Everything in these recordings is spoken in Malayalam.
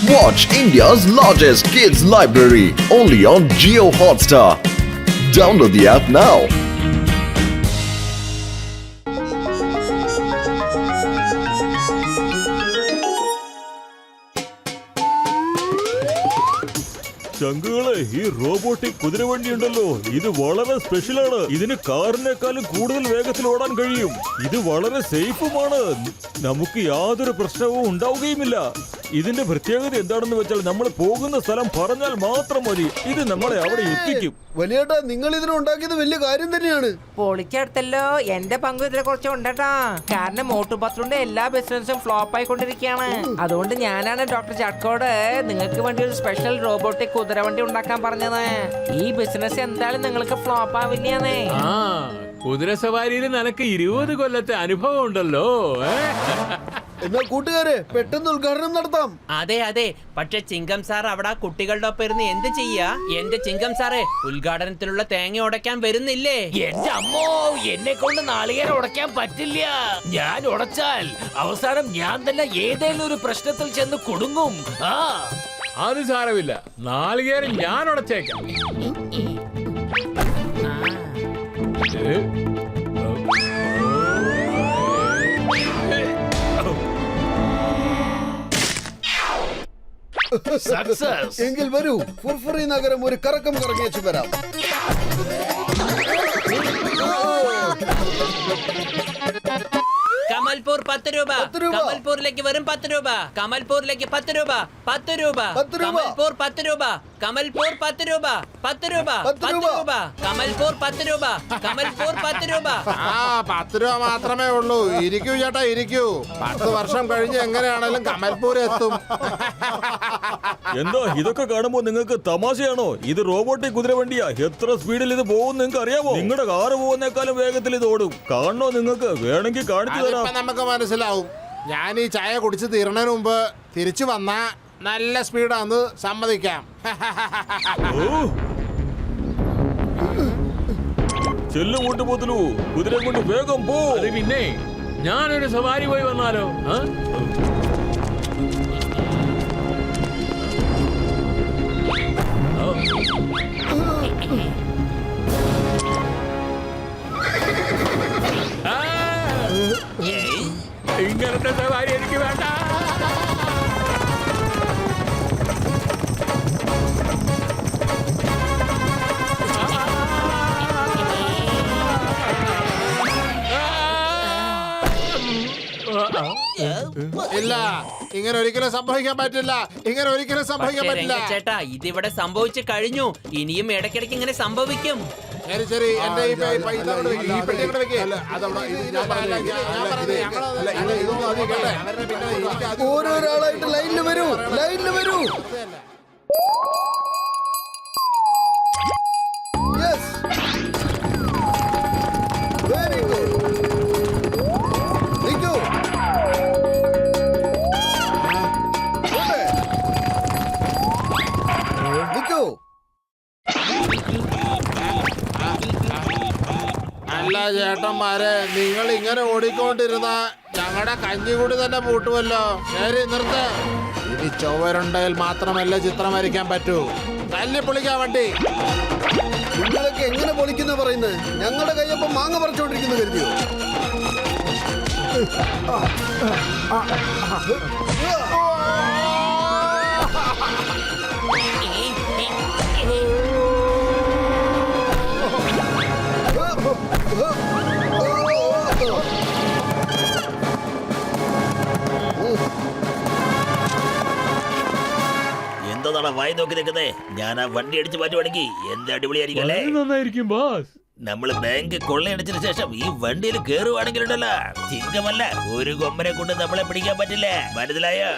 Watch India's largest kids library only on Jio Hotstar. Download the app now. ചങ്കുകളെ, ഈ റോബോട്ടിക് കുതിരവണ്ടി ഉണ്ടല്ലോ, ഇത് വളരെ സ്പെഷ്യലാണ്. ഇതിന് കാറിനേക്കാളും കൂടുതൽ വേഗത്തിൽ ഓടാൻ കഴിയും. ഇത് വളരെ സേഫുമാണ്. നമുക്ക് യാതൊരു പ്രശ്നവും ഉണ്ടാവുകയുമില്ല. ഇതിന്റെ പ്രത്യേകത എന്താണെന്ന് വെച്ചാൽ നമ്മൾ പോകുന്ന സ്ഥലം പറഞ്ഞാൽ മാത്രം മതി, ഇത് നമ്മളെ അവിടെ എത്തിക്കും. വലിയേട്ടാ, നിങ്ങൾ ഇതിനുണ്ടാക്കിയത് വലിയ കാര്യം തന്നെയാണ്. പൊളിച്ചെടുത്തല്ലോ. എന്റെ പങ്ക് ഇതിനെ കുറച്ച് ഉണ്ടട്ടാ. കാരണം മോട്ടുപത്രുടെ എല്ലാ ബിസിനസ്സും ഫ്ലോപ്പ് ആയിക്കൊണ്ടിരിക്കുകയാണ്. അതുകൊണ്ട് ഞാനാണ് ഡോക്ടർ ചക്കോട് നിങ്ങൾക്ക് വേണ്ടി ഒരു സ്പെഷ്യൽ റോബോട്ടിക് കുതിരവണ്ടി ഉണ്ടാക്കാൻ പറഞ്ഞത്. ഈ ബിസിനസ് എന്തായാലും നിങ്ങൾക്ക് ഫ്ലോപ്പ് ആവില്ലാന്നേ. കുതിര സവാരിയിൽ നിനക്ക് 20 കൊല്ലത്തെ അനുഭവം ഉണ്ടല്ലോ. എന്നാ കൂട്ടുകാരെ, പെട്ടെന്ന് ഉദ്ഘാടനം നടത്താം. അതെ അതെ, പക്ഷെ ചിങ്കം സാർ അവിടെ കുട്ടികളുടെ ഒപ്പം ഇരുന്ന് എന്ത് ചെയ്യാ? എന്റെ ചിങ്കം സാറേ, ഉദ്ഘാടനത്തിലുള്ള തേങ്ങ ഉടയ്ക്കാൻ വരുന്നില്ലേ? എന്റെ അമ്മോ, എന്നെ കൊണ്ട് നാളികേരം ഉടയ്ക്കാൻ പറ്റില്ല. ഞാൻ ഉടച്ചാൽ അവസാനം ഞാൻ തന്നെ ഏതെങ്കിലും ഒരു പ്രശ്നത്തിൽ ചെന്ന് കുടുങ്ങും. അത് സാരമില്ല, നാളികേരം ഞാൻ ഉടച്ചേക്കാം. സക്സസ്. എങ്കിൽ വരൂ, ഫുർഫുറി നഗരം ഒരു കറക്കം കറങ്ങിച്ചു വരാം. കമൽപൂർ 10 രൂപ. കമൽപൂരിലേക്ക് വരും 10 രൂപ. കമൽപൂരിലേക്ക് 10 രൂപ. 10 രൂപ. കമൽപൂർ 10 രൂപ. കമൽപൂർ 10 രൂപ. 10 രൂപ. 10 രൂപ. കമൽപൂർ 10 രൂപ. കമൽപൂർ 10 രൂപ. 10 രൂപ മാത്രമേ ഉള്ളൂ. ഇരിക്കൂ ചേട്ടാ, ഇരിക്കൂ. 10 വർഷം കഴിഞ്ഞ് എങ്ങനെയാണെങ്കിലും കമൽപൂർ എത്തും. എന്താ ഇതൊക്കെ കാണുമ്പോ നിങ്ങൾക്ക് തമാശയാണോ? ഇത് റോബോട്ടിക് കുതിരവണ്ടിയാ. എത്ര സ്പീഡിൽ ഇത് പോകും നിങ്ങൾക്ക് അറിയാമോ? നിങ്ങളുടെ കാറ് പോകുന്നേക്കാളും വേഗത്തിൽ ഇത് ഓടും. കാണണോ നിങ്ങൾക്ക്? വേണമെങ്കിൽ കാണിച്ചു തരാം. നമുക്ക് മനസ്സിലാവും. ഞാൻ ഈ ചായ കുടിച്ച് തീർന്നതിന് മുമ്പ് തിരിച്ചു വന്ന നല്ല സ്പീഡാന്ന് സമ്മതിക്കാം. ചെല്ലു കൂട്ടുപോത്തലു, കുതിര കൊണ്ട് വേഗം പോ. അത് പിന്നെ ഞാനൊരു സവാരി പോയി വന്നാലോ? ഇങ്ങനത്തെ സവാരി എനിക്ക് വേണ്ട. ഇല്ല, ഇങ്ങനെ ഒരിക്കലും സംഭവിക്കാൻ പറ്റില്ല. ഇങ്ങനെ ഒരിക്കലും സംഭവിക്കാൻ പറ്റില്ല. ചേട്ടാ, ഇതിവിടെ സംഭവിച്ചു കഴിഞ്ഞു. ഇനിയും ഇടയ്ക്കിടയ്ക്ക് ഇങ്ങനെ സംഭവിക്കും. ശരി ശരി, എന്റെ ഈ പൈസ അങ്ങോട്ട് വെക്ക്. ഈ പെട്ടി അങ്ങോട്ട് വെക്ക്. ഓരോരാളായിട്ട് ലൈനിൽ വരൂ, ലൈനിൽ വരൂ. Yes, very good. നിൽക്കൂ. നിൽക്കൂ. അല്ല ചേട്ടന്മാരെ, നിങ്ങൾ ഇങ്ങനെ ഓടിക്കൊണ്ടിരുന്ന ഞങ്ങളുടെ കഞ്ഞികൂടി തന്നെ പൂട്ടുമല്ലോ. ശരി, നിർത്ത്. ഇനി ചൊവ്വരുണ്ടെങ്കിൽ മാത്രമല്ല ചിത്രം വരയ്ക്കാൻ പറ്റൂ. തല്ലി പൊളിക്കാൻ വണ്ടി. നിങ്ങളൊക്കെ എങ്ങനെ പൊളിക്കുന്ന പറയുന്നത്? ഞങ്ങളുടെ കയ്യപ്പം മാങ്ങ പറിച്ചോണ്ടിരിക്കുന്നു കരുതിയോ? എന്താ വായി നോക്കി നിൽക്കുന്നേ? ഞാൻ ആ വണ്ടി അടിച്ച് മാറ്റുവാണെങ്കിൽ എന്ത് അടിപൊളിയായിരിക്കും. നന്നായിരിക്കും ബോസ്. നമ്മള് ബാങ്ക് കൊള്ളയടിച്ചതിന് ശേഷം ഈ വണ്ടിയിൽ കേറുവാണെങ്കിലുണ്ടല്ലോ, ചിങ്കമല്ല ഒരു കൊമ്പനെ കൊണ്ട് നമ്മളെ പിടിക്കാൻ പറ്റില്ല. മനസ്സിലായോ?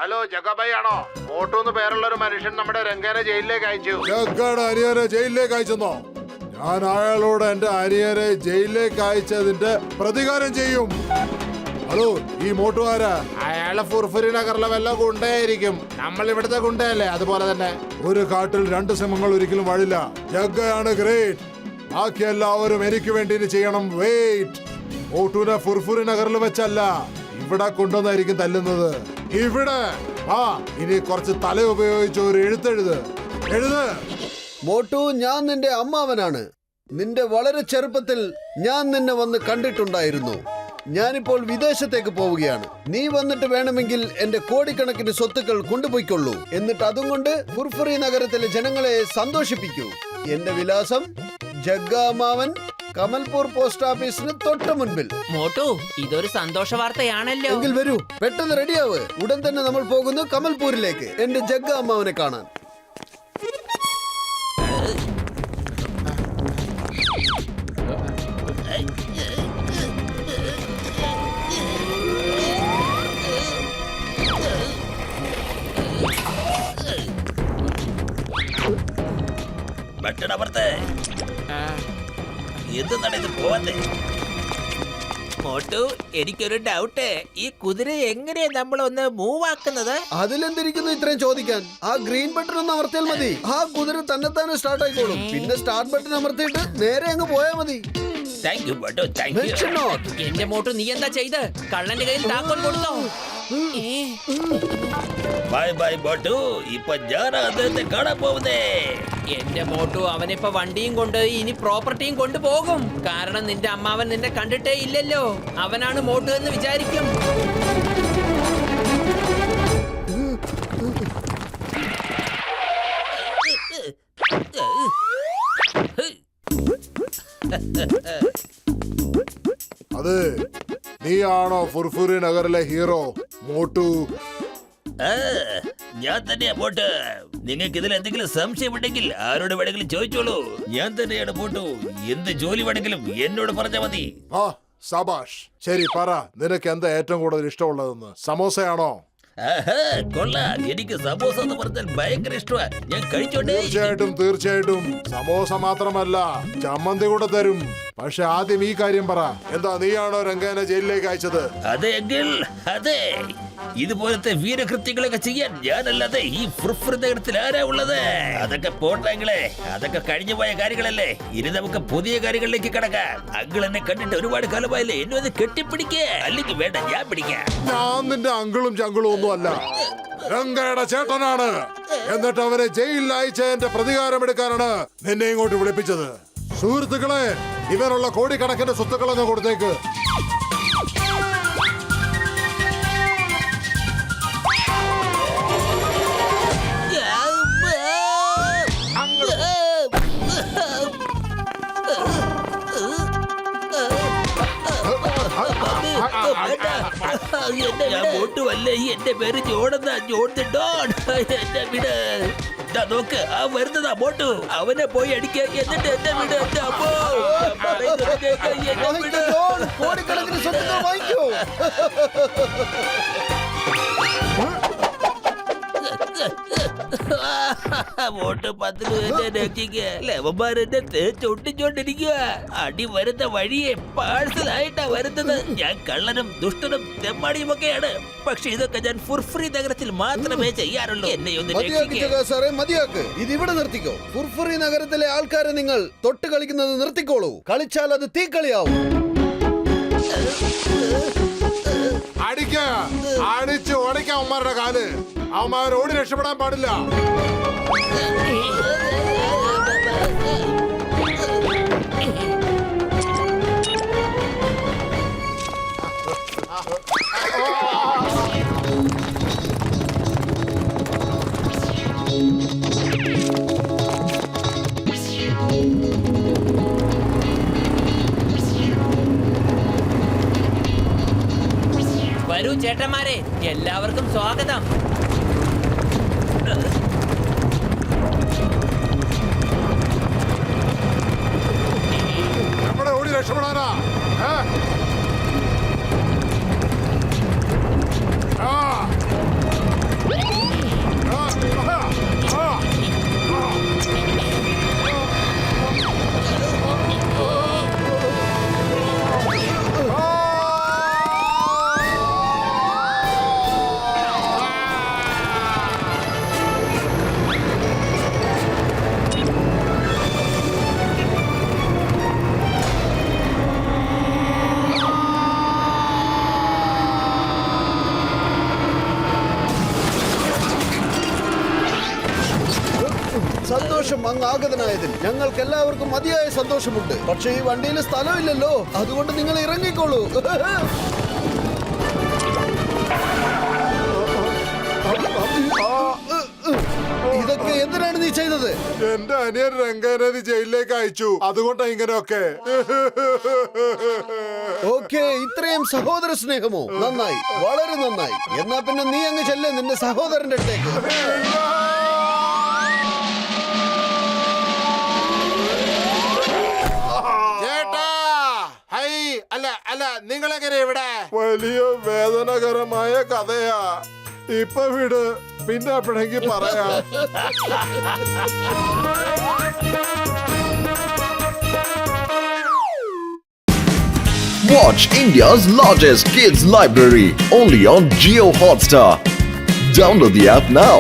ഹലോ, ജഗബൈ ആണോ? ഓട്ടോന്ന് പേരുള്ള ഒരു മനുഷ്യൻ നമ്മുടെ രംഗനെ ജയിലിലേക്ക് അയച്ചു. അനിയനെ ജയിലിലേക്ക് അയച്ചെന്നോ? ഞാൻ അയാളോട് എന്റെ അനിയനെ ജയിലിലേക്ക് അയച്ചതിന്റെ പ്രതികാരം ചെയ്യും. ഹലോ, ഈ മോട്ടുകാരാ? അയാളെ ഫുർഫുരി നഗറിലെ വല്ല ഗുണ്ടയായിരിക്കും. നമ്മൾ ഇവിടുത്തെ ഗുണ്ടയല്ലേ, അതുപോലെ തന്നെ. ഒരു കാട്ടിൽ 2 സിംഹങ്ങൾ ഒരിക്കലും വാഴില്ല. ജഗ്ഗയാണ് ഗ്രേറ്റ്. ബാക്കി എല്ലാവരും എനിക്ക് വേണ്ടി ചെയ്യണം. വെയിറ്റ്. ഓട്ടൂനെ ഫുർഫുരി നഗറിൽ വെച്ചല്ല, ഇവിടെ കൊണ്ടുവന്നായിരിക്കും തല്ലുന്നത്. ഇവിടെ ആ ഇനി കുറച്ച് തല ഉപയോഗിച്ച് ഒരു എഴുത്തെഴുത്. എഴുത്. മോട്ടു, ഞാൻ നിന്റെ അമ്മാവനാണ്. നിന്റെ വളരെ ചെറുപ്പത്തിൽ ഞാൻ നിന്നെ വന്ന് കണ്ടിട്ടുണ്ടായിരുന്നു. ഞാനിപ്പോൾ വിദേശത്തേക്ക് പോവുകയാണ്. നീ വന്നിട്ട് വേണമെങ്കിൽ എന്റെ കോടിക്കണക്കിന് സ്വത്തുക്കൾ കൊണ്ടുപോയിക്കൊള്ളൂ. എന്നിട്ട് അതും കൊണ്ട് ഫുർഫുറി നഗരത്തിലെ ജനങ്ങളെ സന്തോഷിപ്പിക്കൂ. എന്റെ വിലാസം ജഗ്ഗാമാവൻ, കമൽപൂർ പോസ്റ്റ് ഓഫീസിന് തൊട്ട് മുൻപിൽ. മോട്ടു, ഇതൊരു സന്തോഷ വാർത്തയാണല്ലോ. എങ്കിൽ വരൂ, പെട്ടെന്ന് റെഡിയാവ്. ഉടൻ തന്നെ നമ്മൾ പോകുന്നു കമൽപൂരിലേക്ക് എന്റെ ജഗ്ഗാമാവനെ കാണാൻ. മോട്ടു, എനിക്കൊരു ഡൗട്ട്. ഈ കുതിര എങ്ങനെയാ നമ്മളൊന്ന് മൂവ് ആക്കുന്നത്? അതിലെന്തിരിക്കുന്നു ഇത്രയും ചോദിക്കാൻ? ആ ഗ്രീൻ ബട്ടൺ ഒന്ന് അമർത്തിയാൽ മതി. ആ കുതിര തന്നെത്താനെ സ്റ്റാർട്ട് ആയിക്കോളും. പിന്നെ സ്റ്റാർട്ട് ബട്ടൺ അമർത്തിയിട്ട് നേരെ അങ്ങ് പോയാൽ മതി. Mention not. എന്റെ മോട്ടു, നീ എന്താ ചെയ്ത്? കള്ളന്റെ കയ്യിൽ താക്കോൽ കൊടുത്തോ? ബൈ ബൈ ബോട്ടു, ഇപ്പൊ ഞാൻ അദ്ദേഹത്തെ കാണാൻ പോകുന്നേ. എന്റെ മോട്ടു, അവനിപ്പോ വണ്ടിയും കൊണ്ട് ഇനി പ്രോപ്പർട്ടിയും കൊണ്ടുപോകും. കാരണം നിന്റെ അമ്മാവൻ നിന്നെ കണ്ടിട്ടേ ഇല്ലല്ലോ. അവനാണ് മോട്ടു എന്ന് വിചാരിക്കും. അത് നീയാണോ ഫുർഫുറി നഗറിലെ ഹീറോ മോട്ടു? ഞാൻ തന്നെയാ ബോട്ട്. നിങ്ങൾക്ക് ഇതിൽ എന്തെങ്കിലും സംശയമുണ്ടെങ്കിൽ ആരോട് വേണമെങ്കിലും ചോദിച്ചോളൂ. ഞാൻ തന്നെയാണ് ബോട്ടു. എന്ത് ജോലി വേണമെങ്കിലും എന്നോട് പറഞ്ഞാൽ മതി. ആ സബാഷ്. ശരി, പറ, നിനക്ക് എന്താ ഏറ്റവും കൂടുതൽ ഇഷ്ടമുള്ളതെന്ന്? സമോസയാണോ? കൊള്ളാം. എനിക്ക് സമോസ എന്ന് പറഞ്ഞാൽ ഭയങ്കര ഇഷ്ടമാ. ഞാൻ കഴിച്ചോണ്ടേ. തീർച്ചയായിട്ടും സമോസ മാത്രമല്ല, ചമ്മന്തി കൂടെ തരും. പക്ഷെ ആദ്യം ഈ കാര്യം പറ, എന്താ നീയാണോ രംഗനെ ജയിലിലേക്ക് അയച്ചത്? അതെ എങ്കിൽ അതെ. ഇതുപോലത്തെ വീരകൃത്യങ്ങളൊക്കെ ചെയ്യാൻ ഞാനല്ലാതെ ഈ ഫുർഫുറി നഗരത്തിൽ ആരാ ഉള്ളത്? അതൊക്കെ പോട്ടെങ്കിലേ, അതൊക്കെ കഴിഞ്ഞു പോയ കാര്യങ്ങളല്ലേ. ഇനി നമുക്ക് പുതിയ കാര്യങ്ങളിലേക്ക് കിടക്കാം. അങ്കിൾ എന്നെ കണ്ടിട്ട് ഒരുപാട് കാലമായില്ലേ. എന്നെ ഒന്ന് കെട്ടിപ്പിടിക്കേ, അല്ലെങ്കിൽ വേണ്ട ഞാൻ പിടിക്കാം. ഞാൻ നിന്റെ അങ്കിളും ചങ്കിളും ഒന്നും അല്ല, രംഗയുടെ ചേട്ടനാണ്. എന്നിട്ട് അവരെ ജയിലിൽ അയച്ചതിന്റെ പ്രതികാരം എടുക്കാനാണ് നിന്നെ ഇങ്ങോട്ട് വിളിപ്പിച്ചത്. സുഹൃത്തുക്കളെ, ഇവനുള്ള കോടിക്കണക്കിന് സ്വത്തുക്കളൊന്ന് കൊടുത്തേക്ക്. ഞാൻ ബോട്ടുമല്ലേ, എന്റെ പേര് ജോണെന്നാ. John the Don. എന്നെ വിട്. നോക്ക്, ആ വരുന്നതാ ബോട്ടു. അവനെ പോയി അടിക്കുക. എന്നിട്ട് എന്നെ വിട്. എന്റെ അമ്മോ, കോടിക്കണക്കിന് സ്വത്തുക്കൾ വാങ്ങിക്കൂ. വോട്ട് 10 എന്നെ രക്ഷിക്കുക. ലെവന്മാരെന്നെ തേച്ചൊട്ടിച്ചോണ്ടിരിക്കുക. അടി വരുന്ന വഴിയെ പാഴ്സലായിട്ടാ വരുന്നത്. ഞാൻ കള്ളനും ദുഷ്ടനും തെമ്മാടിയും ഒക്കെയാണ്. പക്ഷെ ഇതൊക്കെ ഞാൻ ഫുർഫുറി നഗരത്തിൽ മാത്രമേ ചെയ്യാറുള്ളൂ. എന്നെ ഒന്ന് രക്ഷിക്കുക. സാറേ, മതിയാക്ക്. ഇത് ഇവിടെ നിർത്തിക്കോ. ഫുർഫുറി നഗരത്തിലെ ആൾക്കാരെ നിങ്ങൾ തൊട്ട് കളിക്കുന്നത് നിർത്തിക്കോളൂ. കളിച്ചാൽ അത് തീക്കളിയാവും. അടിച്ച് ഓടിക്കാം അവന്മാരുടെ കാല്. അവന്മാർ ഓടി രക്ഷപ്പെടാൻ പാടില്ല. വരൂ ചേട്ടന്മാരെ, എല്ലാവർക്കും സ്വാഗതം. നമ്മുടെ ഓടി രക്ഷപ്പെടാനാ. സന്തോഷം അങ്ങ് ആഗതനായതിൽ ഞങ്ങൾക്ക് എല്ലാവർക്കും മതിയായ സന്തോഷമുണ്ട്. പക്ഷേ ഈ വണ്ടിയിൽ സ്ഥലമില്ലല്ലോ, അതുകൊണ്ട് നിങ്ങൾ ഇറങ്ങിക്കോളൂ. ഇതൊക്കെ എന്തിനാണ് നീ ചെയ്തത്? എന്റെ അനിയൻ രംഗനെ നീ ജയിലിലേക്ക് അയച്ചു, അതുകൊണ്ടാ ഇങ്ങനെയൊക്കെ. ഓക്കെ, ഇത്രയും സഹോദര സ്നേഹമോ? നന്നായി, വളരെ നന്നായി. എന്നാ പിന്നെ നീ അങ്ങ് ചെല്ലേ നിന്റെ സഹോദരന്റെ അടുത്തേക്ക്. ചേട്ടാ, ഹൈ, അല്ല അല്ല, നിങ്ങളെങ്ങനെ ഇവിടെ? വലിയ വേദനകരമായ കഥയാ. ഇപ്പൊ വിട്, പിന്നെ എപ്പോഴെങ്കിൽ പറയാം. Watch India's largest kids library only on Geo Hotstar. Download the app now.